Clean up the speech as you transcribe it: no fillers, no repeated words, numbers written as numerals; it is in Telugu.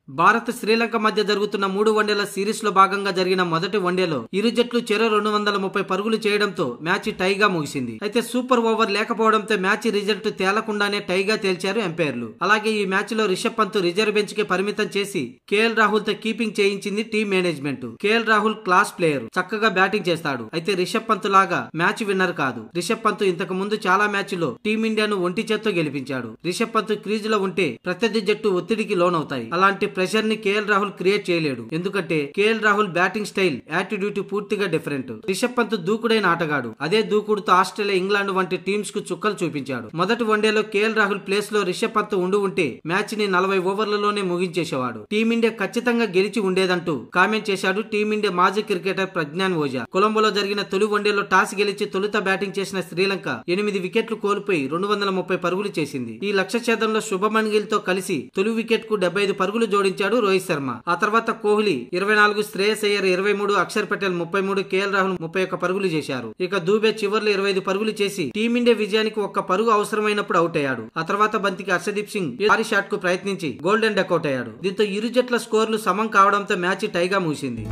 భారత్ శ్రీలంక మధ్య జరుగుతున్న 3 వన్డేల సిరీస్ లో భాగంగా జరిగిన మొదటి వన్డేలో ఇరు జట్లు చెరో 230 పరుగులు చేయడంతో మ్యాచ్ టైగా ముగిసింది. అయితే సూపర్ ఓవర్ లేకపోవడంతో మ్యాచ్ రిజల్ట్ తేలకుండానే టైగా తేల్చారు ఎంపైర్లు. అలాగే ఈ మ్యాచ్ లో రిషబ్ పంత్ రిజర్వ్ బెంచ్ కి పరిమితం చేసి కేఎల్ రాహుల్ తో కీపింగ్ చేయించింది team management. KL Rahul class player, చక్కగా బ్యాటింగ్ చేస్తాడు. అయితే రిషబ్ పంత్ లాగా మ్యాచ్ విన్నర్ కాదు. రిషబ్ పంత్ ఇంతకు ముందు చాలా మ్యాచ్ లో టీమిండియాను ఒంటి చేత్తో గెలిపించాడు. రిషబ్ పంత్ క్రీజ్ లో ఉంటే ప్రత్యర్థి జట్టు ఒత్తిడికి లోనవుతాయి. అలాంటి ప్రెషర్ ని కేఎల్ రాహుల్ క్రియేట్ చేయలేడు. ఎందుకంటే KL Rahul batting style, attitude పూర్తిగా డిఫరెంట్. రిషబ్ పంత్ దూకుడైన ఆటగాడు. అదే దూకుడుతో ఆస్ట్రేలియా, ఇంగ్లాండ్ వంటి టీమ్స్ కు చుక్కలు చూపించాడు. మొదటి వన్డేలో కేఎల్ రాహుల్ ప్లేస్ లో రిషబ్ పంత్ ఉంటే మ్యాచ్ ని 40 ఓవర్లలోనే ముగించేసేవాడు. టీమిండియా ఖచ్చితంగా గెలిచి ఉండేదంటూ కామెంట్ చేశాడు టీమిండియా మాజీ క్రికెటర్ ప్రజ్ఞాన్ ఓజా. కొలంబోలో జరిగిన తొలి వన్డేలో టాస్ గెలిచి తొలుత బ్యాటింగ్ చేసిన శ్రీలంక 8 వికెట్లు కోల్పోయి 230 పరుగులు చేసింది. ఈ లక్ష్య ఛేదంలో శుభమన్ గిల్ తో కలిసి తొలి వికెట్ కు 75 పరుగులు జోడించాడు రోహిత్ శర్మ. ఆ తర్వాత కోహ్లీ 24, శ్రేయస్ అయ్యర్ 23, అక్షర్ పటేల్ 33, కేఎల్ రాహుల్ 31 పరుగులు చేశారు. ఇక దూబే చివర్లో 25 పరుగులు చేసి టీమిండియా విజయానికి ఒక్క పరుగు అవసరమైనప్పుడు అవుట్ అయ్యాడు. ఆ తర్వాత బంతికి హర్షదీప్ సింగ్ భారీ షాట్ కు ప్రయత్నించి గోల్డెన్ డకౌట్ అయ్యాడు. దీంతో ఇరు జట్ల స్కోర్లు సమం కావడంతో మ్యాచ్ టైగా ముగిసింది.